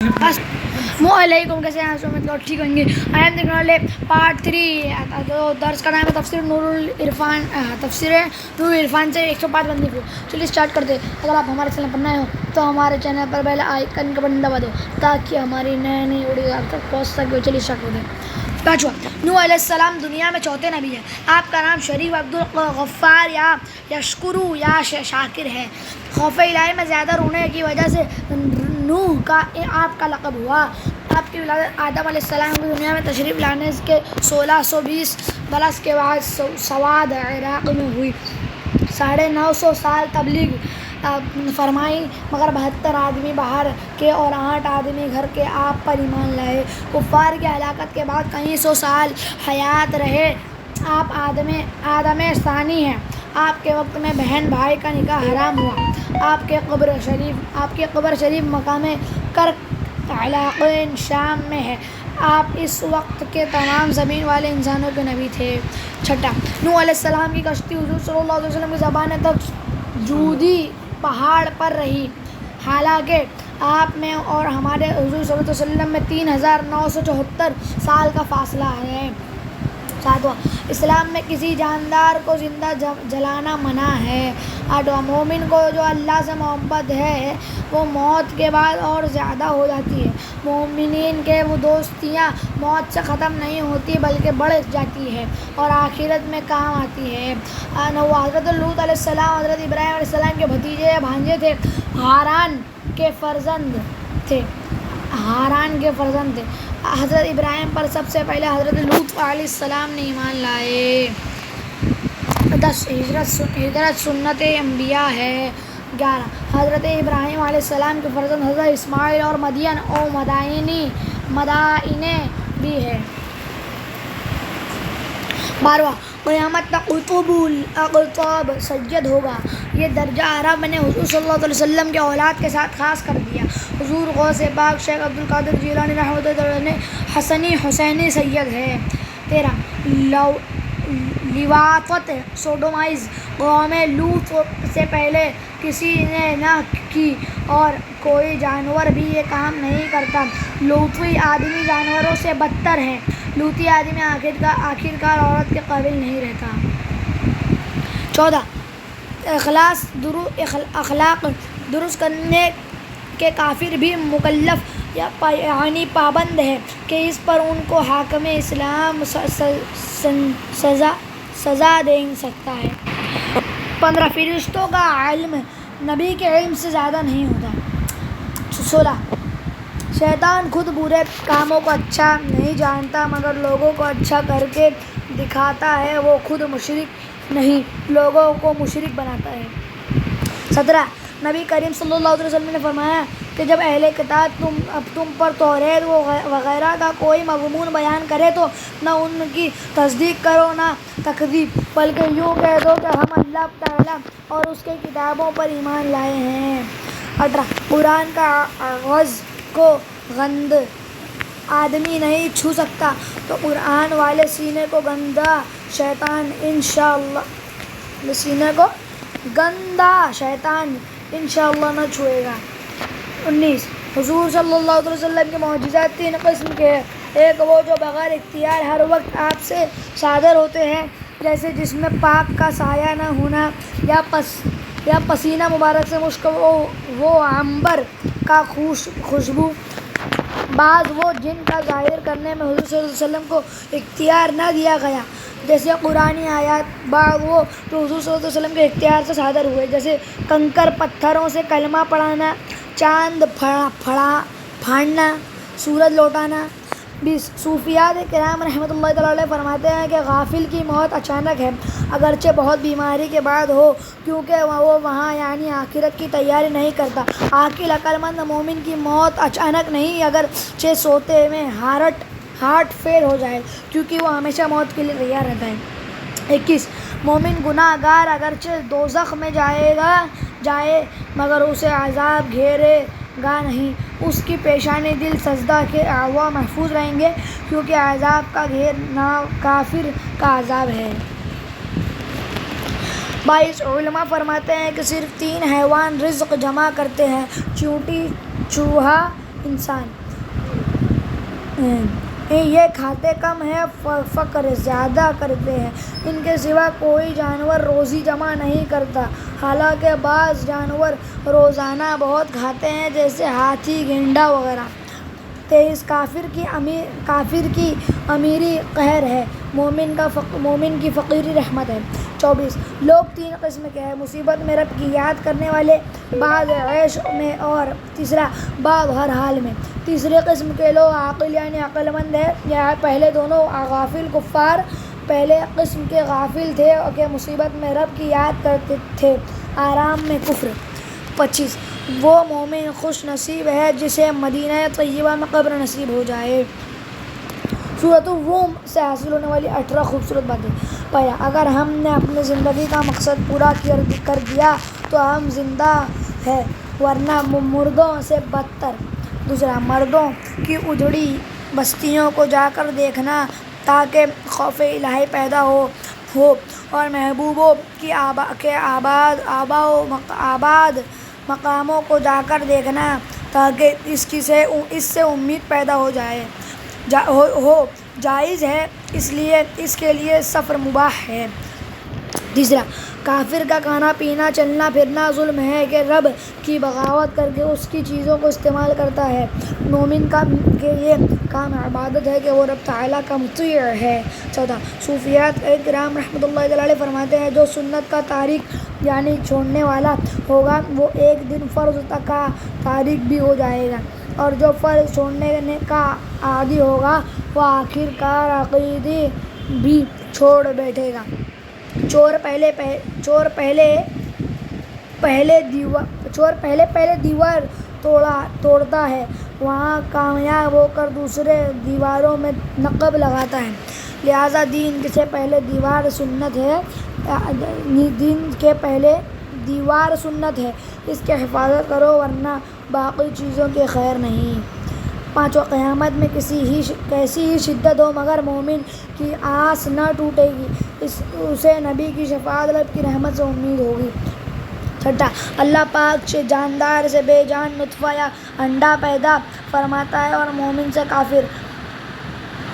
السلام علیکم، کیسے ہیں آپ؟ امید کرتا ہوں ٹھیک ہوں گے۔ آج ہم دیکھنے والے پارٹ 3 جو درس کا نام ہے تفسیر نور العرفان، تفسیر نور العرفان سے 105 بندی کو۔ چلیے اسٹارٹ کرتے ہیں۔ اگر آپ ہمارے چینل پر نئے ہو تو ہمارے چینل پر بیل آئیکن کا بٹن دبا دو تاکہ ہماری نئی ویڈیو آپ تک پہنچ سکے۔ چلیے اسٹارٹ کرتے ہیں۔ پانچواں، نوح علیہ السلام دنیا میں چوتھے نبی ہیں۔ آپ کا نام شریف، عبدالغفار یا یشکرو یا شاکر ہے۔ خوف الہی میں زیادہ رونے کی وجہ سے نوح کا آپ کا لقب ہوا۔ آپ کی ولادت آدم علیہ السلام کی دنیا میں تشریف لانے کے 1620 برس کے بعد سواد عراق میں ہوئی۔ 950 سال تبلیغ فرمائی، مگر 72 آدمی باہر کے اور 8 آدمی گھر کے آپ پر ایمان لائے۔ کفار کی ہلاکت کے بعد کئی سو سال حیات رہے۔ آپ آدم ثانی ہیں۔ آپ کے وقت میں بہن بھائی کا نکاح حرام ہوا۔ آپ کی قبر شریف مقام کرک علاقے شام میں ہے۔ آپ اس وقت کے تمام زمین والے انسانوں کے نبی تھے۔ چھٹا، نوح علیہ السلام کی کشتی حضور صلی اللہ علیہ وسلم کی زمانے تک جودی پہاڑ پر رہی، حالانکہ آپ میں اور ہمارے حضور صلی اللہ علیہ وسلم میں 3974 سال کا فاصلہ ہے۔ ساتواں، اسلام میں کسی جاندار کو زندہ جلانا منع ہے۔ آٹھواں، مومن کو جو اللہ سے محبت ہے وہ موت کے بعد اور زیادہ ہو جاتی ہے۔ مومنین کے وہ دوستیاں موت سے ختم نہیں ہوتی بلکہ بڑھ جاتی ہے اور آخرت میں کام آتی ہے۔ نواں، حضرت لوط علیہ السلام حضرت ابراہیم علیہ السلام کے بھتیجے یا بھانجے تھے، ہاران کے فرزند تھے۔ حضرت ابراہیم پر سب سے پہلے حضرت لوط علیہ السلام نے ایمان لائے۔ 10، ہجرت سنت انبیاء ہے۔ 11، حضرت ابراہیم علیہ السلام کے فرزند حضرت اسماعیل اور مدین اور مدائنے بھی ہے۔ 12، قیامت تک قطب الاقطاب سید ہوگا۔ یہ درجہ عرب نے حضور صلی اللہ علیہ وسلم کے اولاد کے ساتھ خاص کر دیا۔ حضور غوث پاک شیخ عبدالقادر جیلانی رحمۃ اللہ علیہ حسنی حسینی سید ہے۔ 13، لواطت سوڈومائز، قوم لوط سے پہلے کسی نے نہ کی اور کوئی جانور بھی یہ کام نہیں کرتا۔ لوطی آدمی جانوروں سے بدتر ہے۔ لوطی آدمی آخرکار عورت کے قابل نہیں رہتا۔ 14، اخلاق درست کرنے کے کافر بھی مکلف یعنی پابند ہے کہ اس پر ان کو حاکم اسلام سزا دے سکتا ہے۔ 15، فرشتوں کا علم نبی کے علم سے زیادہ نہیں ہوتا۔ 16، شیطان خود برے کاموں کو اچھا نہیں جانتا مگر لوگوں کو اچھا کر کے دکھاتا ہے۔ وہ خود مشرک نہیں، لوگوں کو مشرک بناتا ہے۔ 17، نبی کریم صلی اللہ علیہ وسلم نے فرمایا کہ جب اہل کتاب تم پر توریت وغیرہ کا کوئی مضمون بیان کرے تو نہ ان کی تصدیق کرو نہ تکذیب، بلکہ یوں کہہ دو کہ ہم اللہ تعالیٰ اور اس کی کتابوں پر ایمان لائے ہیں۔ 18، قرآن کا عوض کو گند آدمی نہیں چھو سکتا تو قرآن والے سینے کو گندا شیطان انشاءاللہ نہ چھوئے گا۔ 19، حضور صلی اللہ علیہ وسلم کے معجزات 3 قسم کے ہیں۔ ایک وہ جو بغیر اختیار ہر وقت آپ سے صادر ہوتے ہیں، جیسے جسم پاک کا سایہ نہ ہونا یا پسینہ مبارک سے مشک وہ عنبر کا خوشبو۔ بعض وہ جن کا ظاہر کرنے میں حضور صلی اللہ علیہ وسلم کو اختیار نہ دیا گیا، جیسے قرآنی آیات۔ بعض وہ جو حضور صلی اللہ علیہ وسلم کے اختیار سے صادر ہوئے، جیسے کنکر پتھروں سے کلمہ پڑھانا، چاند پھاڑنا، سورج لوٹانا۔ 20، صوفیاء کرام رحمۃ اللہ تعالیٰ علیہ فرماتے ہیں کہ غافل کی موت اچانک ہے، اگرچہ بہت بیماری کے بعد ہو، کیونکہ وہ وہاں یعنی آخرت کی تیاری نہیں کرتا۔ عاقل عقلمند مومن کی موت اچانک نہیں، اگرچہ سوتے میں ہارٹ فیل ہو جائے، کیونکہ وہ ہمیشہ موت کے لیے تیار رہتا ہے۔ 21، مومن گناہ گار اگرچہ دوزخ میں جائے مگر اسے عذاب گھیرے گا نہیں، اس کی پیشانی دل سجدہ کے اعضاء محفوظ رہیں گے، کیونکہ عذاب کا گھیرنا کافر کا عذاب ہے۔ 22، علماء فرماتے ہیں کہ صرف 3 حیوان رزق جمع کرتے ہیں، چیونٹی، چوہا انسان یہ کھاتے کم ہے، فقر زیادہ کرتے ہیں، ان کے سوا کوئی جانور روزی جمع نہیں کرتا، حالانکہ بعض جانور روزانہ بہت کھاتے ہیں جیسے ہاتھی، گینڈا وغیرہ۔ 23 کافر کی امیری قہر ہے، مومن کی فقیری رحمت ہے۔ 24 لوگ 3 قسم کے ہیں، مصیبت میں رب کی یاد کرنے والے، بعض عیش میں اور تیسرا بعض ہر حال میں۔ تیسرے قسم کے لوگ عاقل یعنی عقل مند ہیں، یا پہلے دونوں غافل کفار پہلے قسم کے غافل تھے کہ مصیبت میں رب کی یاد کرتے تھے، آرام میں کفر۔ 25 وہ مومن خوش نصیب ہے جسے مدینہ طیبہ میں قبر نصیب ہو جائے۔ سورۃ الروم سے حاصل ہونے والی 18 خوبصورت باتیں۔ پہلا، اگر ہم نے اپنی زندگی کا مقصد پورا کر دیا تو ہم زندہ ہیں، ورنہ مردوں سے بدتر۔ دوسرا، مردوں کی اجڑی بستیوں کو جا کر دیکھنا تاکہ خوف الہی پیدا ہو اور محبوبوں کے آباد مقاموں کو جا کر دیکھنا تاکہ اس سے امید پیدا ہو جائز ہے، اس لیے اس کے لیے سفر مباح ہے۔ تیسرا، کافر کا کھانا پینا چلنا پھرنا ظلم ہے کہ رب کی بغاوت کر کے اس کی چیزوں کو استعمال کرتا ہے، مومن کا کہ یہ کام عبادت ہے کہ وہ رب تعالیٰ کا مطیع ہے۔ چوتھا، صوفیاء کرام رحمۃ اللہ علیہ فرماتے ہیں جو سنت کا تارک یعنی چھوڑنے والا ہوگا وہ ایک دن فرض کا تارک بھی ہو جائے گا، اور جو فرض چھوڑنے کا عادی ہوگا وہ آخر کار عقیدے بھی چھوڑ بیٹھے گا۔ چور پہلے دیوار توڑتا ہے، وہاں کامیاب ہو کر دوسرے دیواروں میں نقب لگاتا ہے، لہذا دین سے پہلے دیوار سنت ہے، اس کی حفاظت کرو ورنہ باقی چیزوں کے خیر نہیں۔ پانچواں، قیامت میں کیسی ہی شدت ہو مگر مومن کی آس نہ ٹوٹے گی، اسے نبی کی شفاعت رب کی رحمت سے امید ہوگی۔ چھٹا، اللہ پاک جاندار سے بے جان نطفہ یا انڈا پیدا فرماتا ہے اور مومن سے کافر،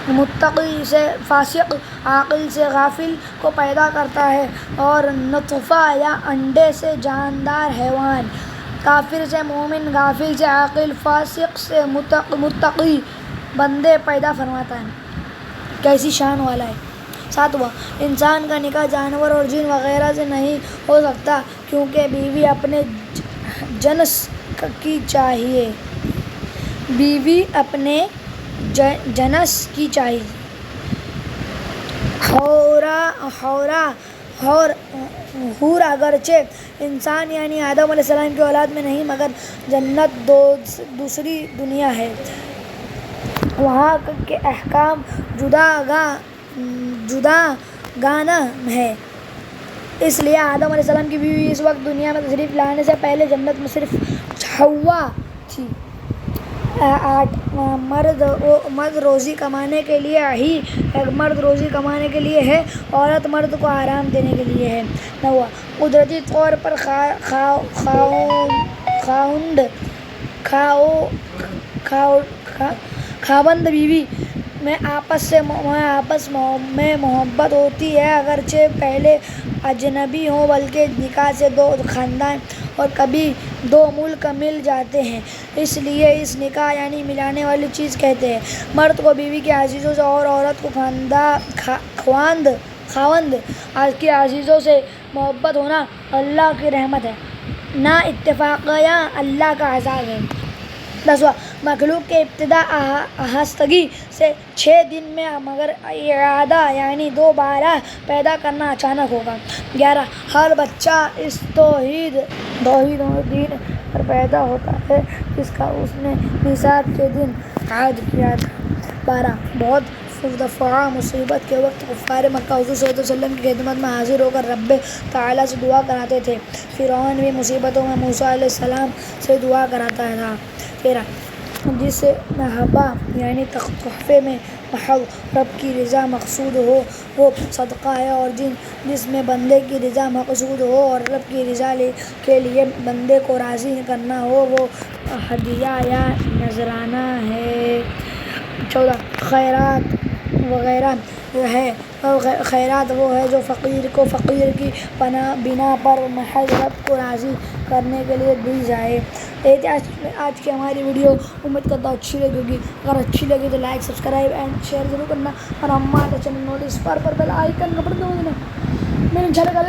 متقی سے فاسق، عاقل سے غافل کو پیدا کرتا ہے، اور نطفہ یا انڈے سے جاندار حیوان، کافر سے مومن، غافل سے عاقل، فاسق سے متقی بندے پیدا فرماتا ہے۔ کیسی شان والا ہے۔ ساتواں، انسان کا نکاح جانور اور جن وغیرہ سے نہیں ہو سکتا کیونکہ بیوی اپنے جنس کی چاہیے، حور اگرچہ انسان یعنی آدم علیہ السلام کی اولاد میں نہیں مگر جنت دوسری دنیا ہے، وہاں کے احکام جداگانہ ہے، اس لیے آدم علیہ السلام کی بیوی اس وقت دنیا میں تشریف لانے سے پہلے جنت میں صرف حوا تھی۔ 8 مرد روزی کمانے کے لیے ہے، عورت مرد کو آرام دینے کے لیے ہے۔ 9 قدرتی طور پر خاوند بیوی میں آپس میں محبت ہوتی ہے، اگرچہ پہلے اجنبی ہوں، بلکہ نکاح سے 2 خاندان اور کبھی 2 ملک مل جاتے ہیں، اس لیے اس نکاح یعنی ملانے والی چیز کہتے ہیں۔ مرد کو بیوی کے عزیزوں سے اور عورت کو خاوند کے عزیزوں سے محبت ہونا اللہ کی رحمت ہے، نہ اتفاقیہ اللہ کا عذاب ہے۔ 10 مخلوق کے ابتدا آہستگی سے 6 دن میں مگر اعادہ یعنی دوبارہ پیدا کرنا اچانک ہوگا۔ 11 ہر بچہ اس توحید و دین پر پیدا ہوتا ہے جس کا اس نے میثاق کے دن عہد کیا تھا۔ 12 بہت دفعہ مصیبت کے وقت کفار مکہ حضور صلی اللہ علیہ وسلم کی خدمت میں حاضر ہو کر رب تعالیٰ سے دعا کراتے تھے، فرعون بھی مصیبتوں میں موسیٰ علیہ السلام سے دعا کراتا تھا۔ 13 جس محبہ یعنی تحفے میں محض رب کی رضا مقصود ہو وہ صدقہ ہے، اور جس میں بندے کی رضا مقصود ہو اور رب کی رضا کے لیے بندے کو راضی کرنا ہو وہ ہدیہ یا نذرانہ ہے۔ 14 خیرات وغیرہ ہے۔ خیرات وہ ہے جو فقیر کو فقیر کی بنا پر محض رب کو راضی کرنے کے لیے دی جائے۔ آج کی ہماری ویڈیو امید کرتا ہوں اچھی لگے گی، اگر اچھی لگی تو لائک سبسکرائب اینڈ شیئر ضرور کرنا، اور ہمارے چینل نوٹس پر بیل آئیکن کا بٹن دبا دینا۔ میرے چینل کا